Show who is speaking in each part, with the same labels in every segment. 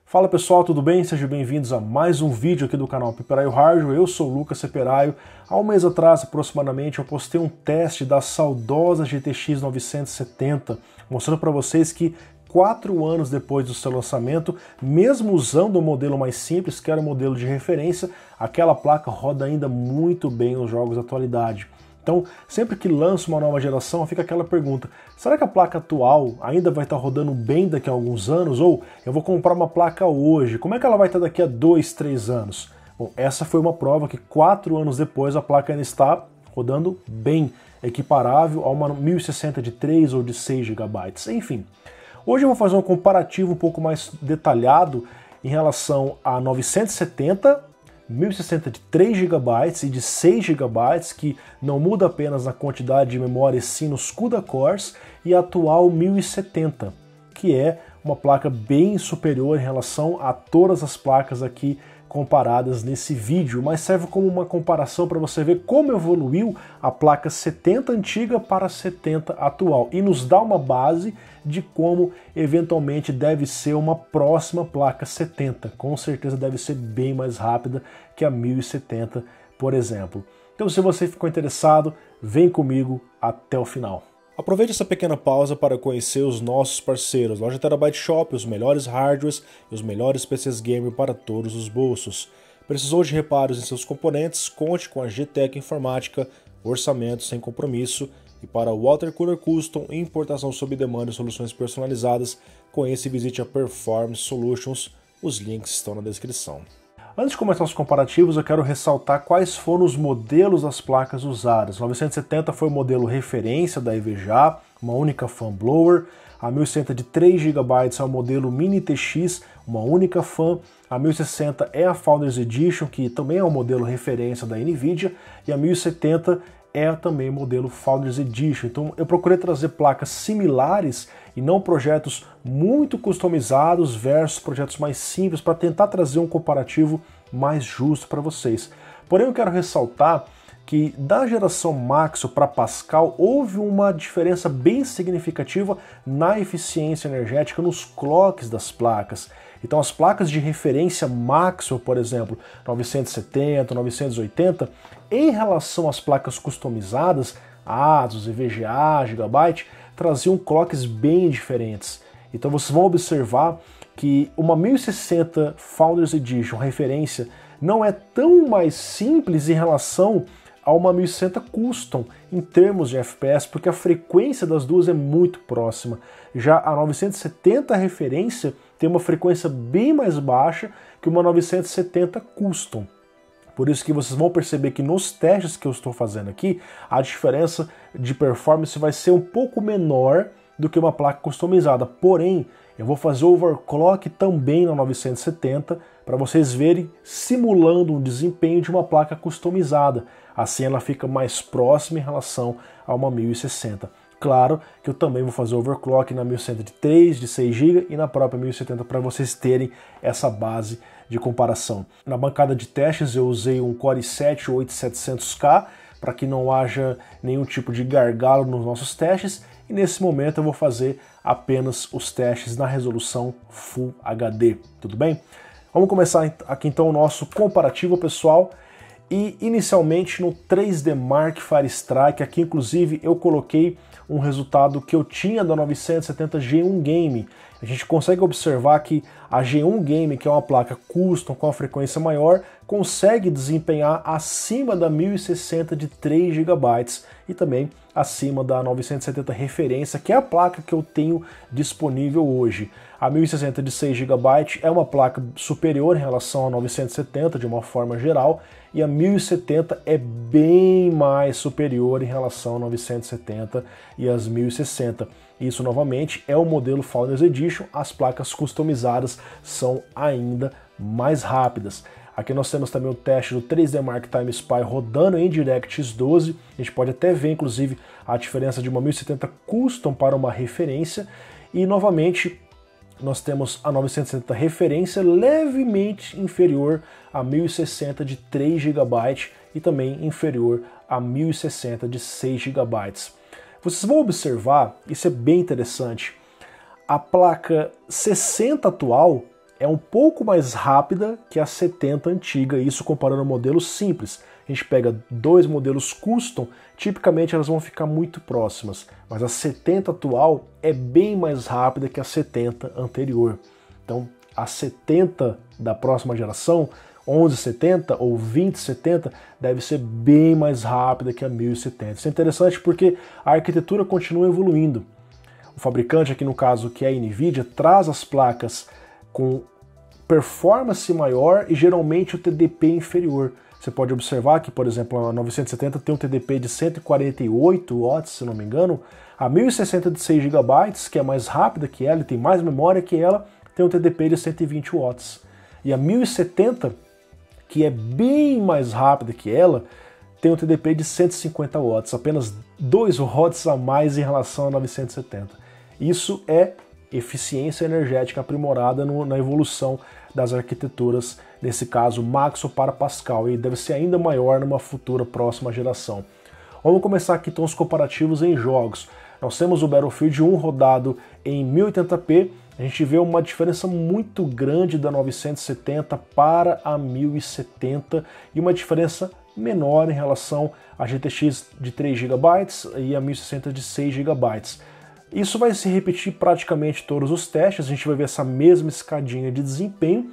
Speaker 1: Fala pessoal, tudo bem? Sejam bem-vindos a mais um vídeo aqui do canal Peperaio Hardware. Eu sou o Lucas Seperaio. Há um mês atrás, aproximadamente, eu postei um teste da saudosa GTX 970, mostrando para vocês que 4 anos depois do seu lançamento, mesmo usando o modelo mais simples, que era o modelo de referência, aquela placa roda ainda muito bem os jogos da atualidade. Então, sempre que lança uma nova geração, fica aquela pergunta, será que a placa atual ainda vai estar rodando bem daqui a alguns anos? Ou eu vou comprar uma placa hoje, como é que ela vai estar daqui a 2, 3 anos? Bom, essa foi uma prova que 4 anos depois a placa ainda está rodando bem, equiparável a uma 1060 de 3 ou de 6 GB. Enfim, hoje eu vou fazer um comparativo um pouco mais detalhado em relação a 970, 1060 de 3 GB e de 6 GB, que não muda apenas na quantidade de memória, sim nos CUDA cores, e a atual 1070, que é uma placa bem superior em relação a todas as placas aqui comparadas nesse vídeo, mas serve como uma comparação para você ver como evoluiu a placa 70 antiga para a 70 atual e nos dá uma base de como eventualmente deve ser uma próxima placa 70. Com certeza deve ser bem mais rápida que a 1070, por exemplo. Então, se você ficou interessado, vem comigo até o final. Aproveite essa pequena pausa para conhecer os nossos parceiros, Loja Terabyte Shop, os melhores hardwares e os melhores PCs gamer para todos os bolsos. Precisou de reparos em seus componentes? Conte com a GTEC Informática, orçamento sem compromisso. E para o Water Cooler Custom, importação sob demanda e soluções personalizadas, conheça e visite a Performance Solutions, os links estão na descrição. Antes de começar os comparativos, eu quero ressaltar quais foram os modelos das placas usadas. A 970 foi o modelo referência da EVGA, uma única fan blower. A 1060 de 3 GB é o modelo Mini TX, uma única fan. A 1060 é a Founders Edition, que também é o modelo referência da NVIDIA. E a 1070 é também o modelo Founders Edition. Então eu procurei trazer placas similares e não projetos muito customizados versus projetos mais simples para tentar trazer um comparativo mais justo para vocês. Porém eu quero ressaltar que da geração Maxwell para Pascal houve uma diferença bem significativa na eficiência energética nos clocks das placas. Então as placas de referência Maxwell, por exemplo, 970, 980, em relação às placas customizadas, ASUS, EVGA, Gigabyte, traziam clocks bem diferentes. Então vocês vão observar que uma 1060 Founders Edition referência não é tão mais simples em relação a uma 1060 Custom em termos de FPS, porque a frequência das duas é muito próxima. Já a 970 referência tem uma frequência bem mais baixa que uma 970 Custom. Por isso que vocês vão perceber que nos testes que eu estou fazendo aqui, a diferença de performance vai ser um pouco menor do que uma placa customizada. Porém, eu vou fazer overclock também na 970 para vocês verem simulando um desempenho de uma placa customizada. Assim ela fica mais próxima em relação a uma 1060. Claro que eu também vou fazer overclock na 1100 de 3, de 6 GB e na própria 1070 para vocês terem essa base de comparação. Na bancada de testes eu usei um Core i7 8700K para que não haja nenhum tipo de gargalo nos nossos testes e nesse momento eu vou fazer apenas os testes na resolução Full HD, tudo bem? Vamos começar aqui então o nosso comparativo, pessoal. E inicialmente no 3D Mark Firestrike, aqui inclusive eu coloquei um resultado que eu tinha da 970 G1 Game. A gente consegue observar que a G1 Game, que é uma placa custom com a frequência maior, consegue desempenhar acima da 1060 de 3 GB e também acima da 970 referência, que é a placa que eu tenho disponível hoje. A 1060 de 6 GB é uma placa superior em relação a 970 de uma forma geral, e a 1070 é bem mais superior em relação a 970 e as 1060. Isso novamente é o modelo Founders Edition, as placas customizadas são ainda mais rápidas. Aqui nós temos também o teste do 3D Mark Time Spy rodando em DirectX 12. A gente pode até ver, inclusive, a diferença de uma 1070 Custom para uma referência. E, novamente, nós temos a 970 referência levemente inferior a 1060 de 3 GB e também inferior a 1060 de 6 GB. Vocês vão observar, isso é bem interessante, a placa 60 atual é um pouco mais rápida que a 70 antiga, isso comparando modelos simples. A gente pega dois modelos custom, tipicamente elas vão ficar muito próximas, mas a 70 atual é bem mais rápida que a 70 anterior. Então, a 70 da próxima geração, 1170 ou 2070, deve ser bem mais rápida que a 1070. Isso é interessante porque a arquitetura continua evoluindo. O fabricante, aqui no caso que é a NVIDIA, traz as placas com performance maior e geralmente o TDP inferior. Você pode observar que, por exemplo, a 970 tem um TDP de 148 watts, se não me engano. A 1060 de 6 GB, que é mais rápida que ela e tem mais memória que ela, tem um TDP de 120 watts. E a 1070, que é bem mais rápida que ela, tem um TDP de 150 watts, apenas 2 watts a mais em relação a 970. Isso é eficiência energética aprimorada na evolução das arquiteturas, nesse caso Maxwell para Pascal, e deve ser ainda maior numa futura próxima geração. Vamos começar aqui então os comparativos em jogos. Nós temos o Battlefield 1 rodado em 1080p, a gente vê uma diferença muito grande da 970 para a 1070 e uma diferença menor em relação à GTX de 3 GB e a 1060 de 6 GB. Isso vai se repetir praticamente todos os testes, a gente vai ver essa mesma escadinha de desempenho,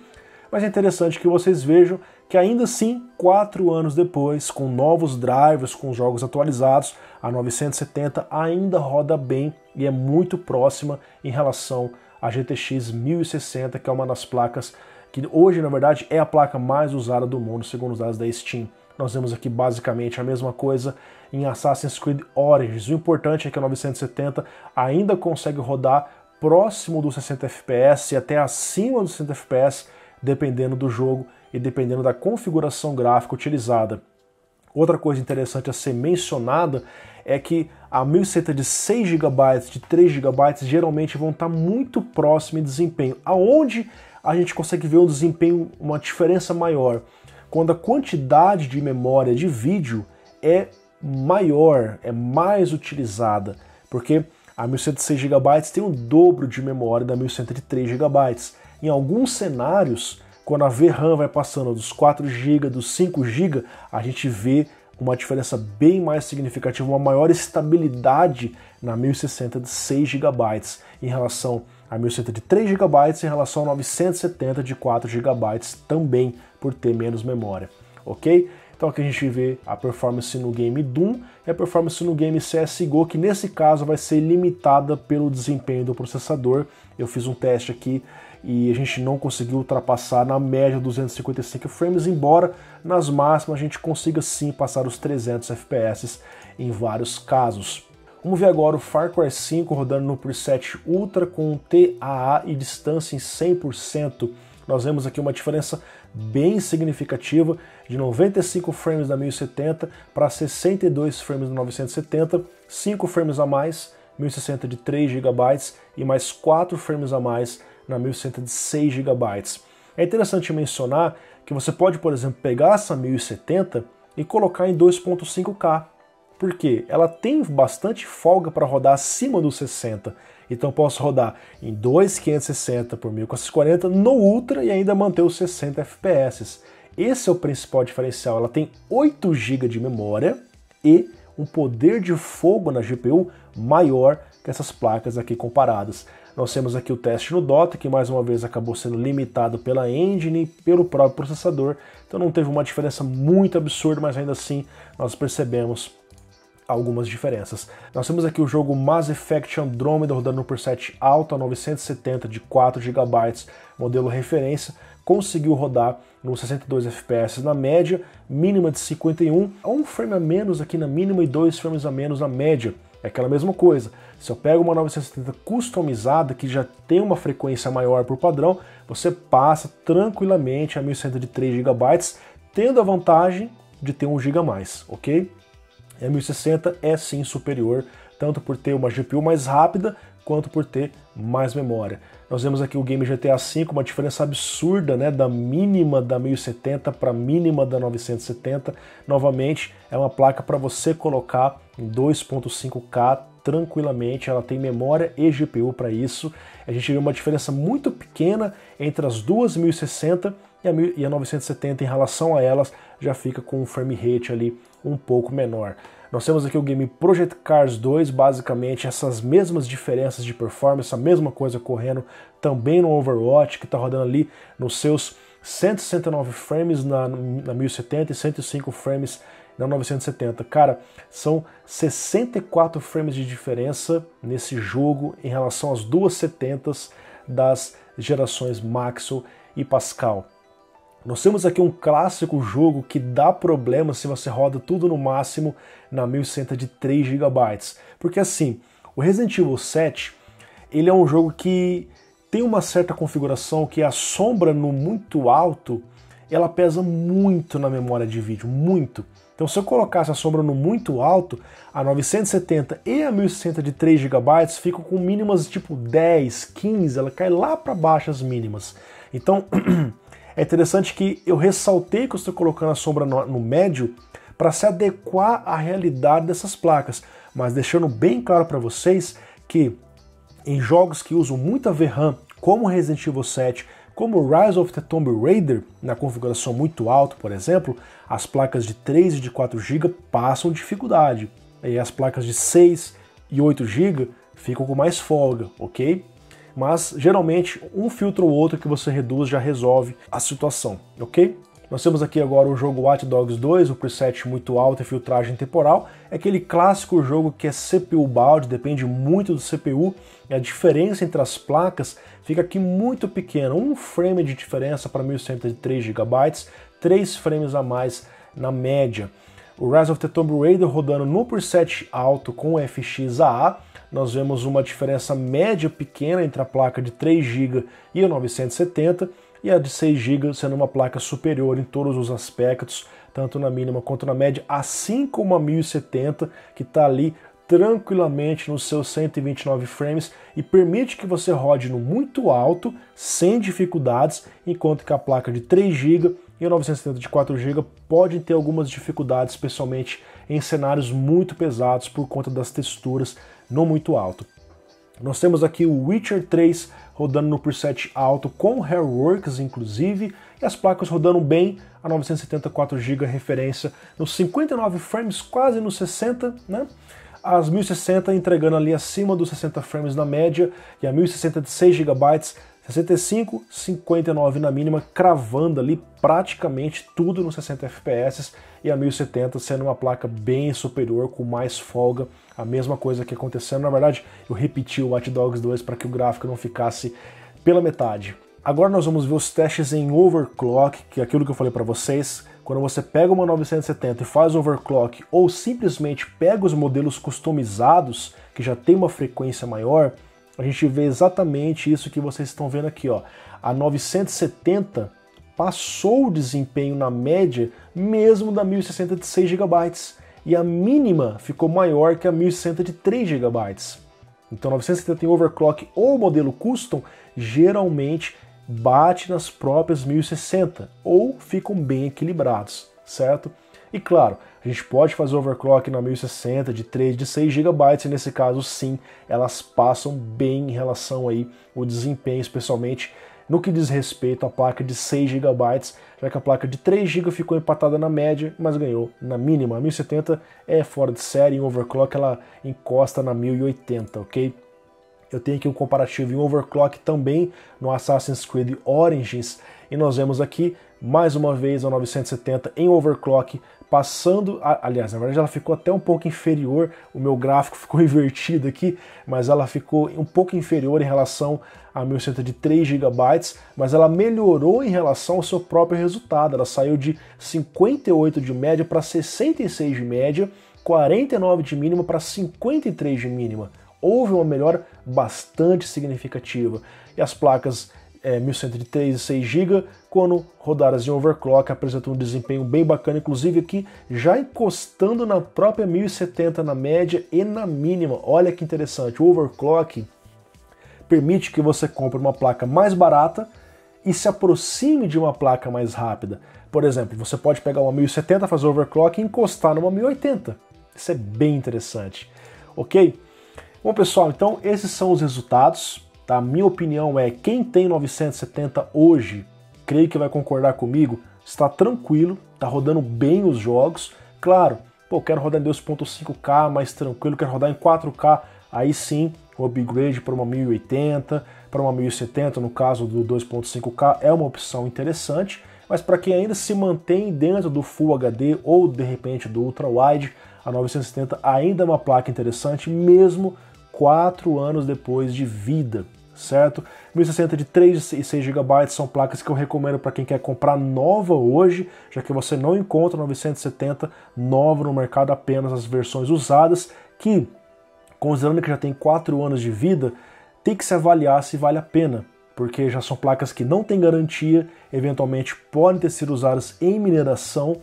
Speaker 1: mas é interessante que vocês vejam que ainda assim, 4 anos depois, com novos drivers, com jogos atualizados, a 970 ainda roda bem e é muito próxima em relação à GTX 1060, que é uma das placas que hoje, na verdade, é a placa mais usada do mundo, segundo os dados da Steam. Nós vemos aqui basicamente a mesma coisa em Assassin's Creed Origins. O importante é que a 970 ainda consegue rodar próximo dos 60 FPS e até acima dos 60 FPS, dependendo do jogo e dependendo da configuração gráfica utilizada. Outra coisa interessante a ser mencionada é que a 1060 de 6 GB, de 3 GB, geralmente vão estar muito próximo em desempenho. Aonde a gente consegue ver um desempenho, uma diferença maior? Quando a quantidade de memória de vídeo é maior, é mais utilizada, porque a 1100 de 6 GB tem o dobro de memória da 1100 de 3 GB. Em alguns cenários, quando a VRAM vai passando dos 4 GB, dos 5 GB, a gente vê uma diferença bem mais significativa, uma maior estabilidade na 1060 de 6 GB em relação a 1100 de 3 GB em relação a 970 de 4 GB também, por ter menos memória, ok? Então aqui a gente vê a performance no game Doom e a performance no game CSGO, que nesse caso vai ser limitada pelo desempenho do processador. Eu fiz um teste aqui e a gente não conseguiu ultrapassar na média 255 frames, embora nas máximas a gente consiga sim passar os 300 FPS em vários casos. Vamos ver agora o Far Cry 5 rodando no preset Ultra com TAA e distância em 100%. Nós vemos aqui uma diferença bem significativa de 95 frames da 1070 para 62 frames da 970, 5 frames a mais, 1060 de 3 GB e mais 4 frames a mais na 1060 de 6 GB. É interessante mencionar que você pode, por exemplo, pegar essa 1070 e colocar em 2.5K. Por quê? Ela tem bastante folga para rodar acima dos 60. Então posso rodar em 2.560 por 1440 no Ultra e ainda manter os 60 FPS. Esse é o principal diferencial. Ela tem 8 GB de memória e um poder de fogo na GPU maior que essas placas aqui comparadas. Nós temos aqui o teste no Dota, que mais uma vez acabou sendo limitado pela engine e pelo próprio processador. Então não teve uma diferença muito absurda, mas ainda assim nós percebemos algumas diferenças. Nós temos aqui o jogo Mass Effect Andromeda rodando no preset alto a 970 de 4 GB, modelo referência, conseguiu rodar nos 62 FPS na média, mínima de 51, um frame a menos aqui na mínima e 2 frames a menos na média. É aquela mesma coisa. Se eu pego uma 970 customizada, que já tem uma frequência maior por padrão, você passa tranquilamente a 1100 de 3 GB, tendo a vantagem de ter 1 GB a mais, ok? A 1060 é sim superior, tanto por ter uma GPU mais rápida, quanto por ter mais memória. Nós vemos aqui o game GTA V, uma diferença absurda, né, da mínima da 1070 para a mínima da 970. Novamente, é uma placa para você colocar em 2.5K tranquilamente, ela tem memória e GPU para isso. A gente vê uma diferença muito pequena entre as duas 1060 e a 970 em relação a elas, já fica com um frame rate ali um pouco menor. Nós temos aqui o game Project Cars 2, basicamente essas mesmas diferenças de performance, a mesma coisa ocorrendo também no Overwatch, que está rodando ali nos seus 169 frames na 1070 e 105 frames na 970. Cara, são 64 frames de diferença nesse jogo em relação às duas 70s das gerações Maxwell e Pascal. Nós temos aqui um clássico jogo que dá problema se você roda tudo no máximo na 1060 de 3 GB. Porque assim, o Resident Evil 7, ele é um jogo que tem uma certa configuração que a sombra no muito alto, ela pesa muito na memória de vídeo, muito. Então se eu colocasse a sombra no muito alto, a 970 e a 1060 de 3 GB ficam com mínimas tipo 10, 15, ela cai lá para baixo as mínimas. Então é interessante que eu ressaltei que eu estou colocando a sombra no médio para se adequar à realidade dessas placas, mas deixando bem claro para vocês que em jogos que usam muita VRAM, como Resident Evil 7, como Rise of the Tomb Raider, na configuração muito alta, por exemplo, as placas de 3 e de 4 GB passam dificuldade, e as placas de 6 e 8 GB ficam com mais folga, ok? Mas geralmente um filtro ou outro que você reduz já resolve a situação, ok? Nós temos aqui agora o jogo Watch Dogs 2, o preset muito alto e filtragem temporal. É aquele clássico jogo que é CPU bound, depende muito do CPU, e a diferença entre as placas fica aqui muito pequena, um frame de diferença para 1100 de 3 GB, 3 frames a mais na média. O Rise of the Tomb Raider rodando no preset alto com FXAA, nós vemos uma diferença média pequena entre a placa de 3 GB e a 970, e a de 6 GB sendo uma placa superior em todos os aspectos, tanto na mínima quanto na média, assim como a 1070, que está ali tranquilamente nos seus 129 frames e permite que você rode no muito alto, sem dificuldades, enquanto que a placa de 3 GB e a 970 de 4 GB podem ter algumas dificuldades, especialmente em cenários muito pesados por conta das texturas no muito alto. Nós temos aqui o Witcher 3 rodando no preset alto com Hairworks, inclusive, e as placas rodando bem, a 970 4 GB referência nos 59 frames, quase nos 60, né? As 1060 entregando ali acima dos 60 frames na média, e a 1060 de 6 GB, 65, 59 na mínima, cravando ali praticamente tudo nos 60 FPS, e a 1070 sendo uma placa bem superior, com mais folga, a mesma coisa que acontecendo. Na verdade, eu repeti o Watch Dogs 2 para que o gráfico não ficasse pela metade. Agora nós vamos ver os testes em overclock, que é aquilo que eu falei para vocês. Quando você pega uma 970 e faz overclock, ou simplesmente pega os modelos customizados, que já tem uma frequência maior, a gente vê exatamente isso que vocês estão vendo aqui, ó. A 970 passou o desempenho na média mesmo da 1060 de 6 GB, e a mínima ficou maior que a 1060 de 3 GB. Então 970 em overclock ou modelo custom geralmente bate nas próprias 1060 ou ficam bem equilibrados, certo? E claro, a gente pode fazer overclock na 1060 de 3, de 6 GB, e nesse caso sim, elas passam bem em relação aí o desempenho, especialmente no que diz respeito à placa de 6 GB, já que a placa de 3 GB ficou empatada na média, mas ganhou na mínima. A 1070 é fora de série, em overclock ela encosta na 1080, ok? Eu tenho aqui um comparativo em overclock também no Assassin's Creed Origins, e nós vemos aqui mais uma vez a 970 em overclock, passando, aliás, na verdade ela ficou até um pouco inferior, o meu gráfico ficou invertido aqui, mas ela ficou um pouco inferior em relação a 1100 de 3 GB, mas ela melhorou em relação ao seu próprio resultado. Ela saiu de 58 de média para 66 de média, 49 de mínima para 53 de mínima. Houve uma melhora bastante significativa. E as placas 1100 de 3 e 6 GB, quando rodadas em overclock, apresentam um desempenho bem bacana, inclusive aqui já encostando na própria 1070 na média e na mínima. Olha que interessante, o overclock permite que você compre uma placa mais barata e se aproxime de uma placa mais rápida. Por exemplo, você pode pegar uma 1070, fazer overclock e encostar numa 1080. Isso é bem interessante, ok? Bom, pessoal, então esses são os resultados. Tá? Minha opinião é, quem tem 970 hoje, creio que vai concordar comigo, está tranquilo, está rodando bem os jogos. Claro, pô, quero rodar em 2.5K mais tranquilo, quero rodar em 4K, aí sim, o upgrade para uma 1080, para uma 1070, no caso do 2.5K, é uma opção interessante, mas para quem ainda se mantém dentro do Full HD ou de repente do Ultra Wide, a 970 ainda é uma placa interessante, mesmo 4 anos depois de vida, certo? 1060 de 3 e 6 GB são placas que eu recomendo para quem quer comprar nova hoje, já que você não encontra 970 nova no mercado, apenas as versões usadas, que, considerando que já tem 4 anos de vida, tem que se avaliar se vale a pena, porque já são placas que não têm garantia, eventualmente podem ter sido usadas em mineração,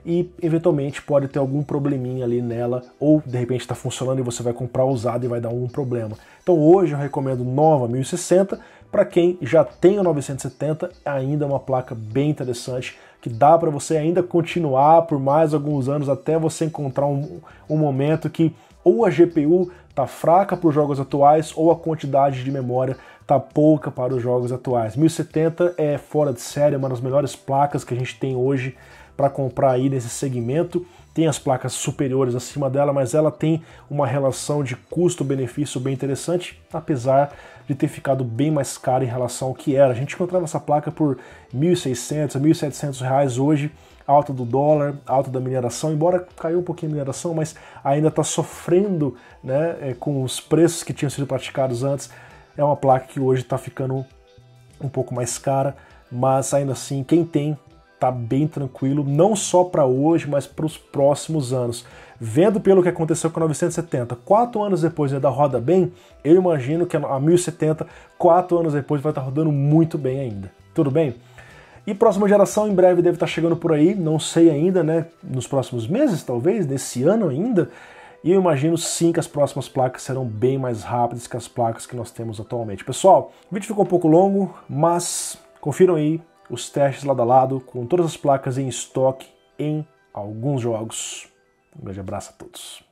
Speaker 1: e eventualmente pode ter algum probleminha ali nela, ou de repente está funcionando e você vai comprar usado e vai dar algum problema. Então hoje eu recomendo nova 1060, para quem já tem a 970, ainda é uma placa bem interessante, que dá para você ainda continuar por mais alguns anos, até você encontrar um momento que ou a GPU está fraca para os jogos atuais, ou a quantidade de memória está pouca para os jogos atuais. 1070 é fora de série, é uma das melhores placas que a gente tem hoje para comprar aí nesse segmento. Tem as placas superiores acima dela, mas ela tem uma relação de custo-benefício bem interessante, apesar de ter ficado bem mais cara em relação ao que era. A gente encontrava essa placa por R$ 1.600, R$ 1.700 hoje, alta do dólar, alta da mineração, embora caiu um pouquinho a mineração, mas ainda está sofrendo, né, com os preços que tinham sido praticados antes. É uma placa que hoje está ficando um pouco mais cara, mas ainda assim, quem tem tá bem tranquilo, não só para hoje, mas para os próximos anos. Vendo pelo que aconteceu com a 970, 4 anos depois ainda roda bem, eu imagino que a 1070, 4 anos depois, vai estar rodando muito bem ainda. Tudo bem? E próxima geração em breve deve estar chegando por aí, não sei ainda, né? Nos próximos meses, talvez, nesse ano ainda. E eu imagino sim que as próximas placas serão bem mais rápidas que as placas que nós temos atualmente. Pessoal, o vídeo ficou um pouco longo, mas confiram aí os testes lado a lado, com todas as placas em estoque em alguns jogos. Um grande abraço a todos.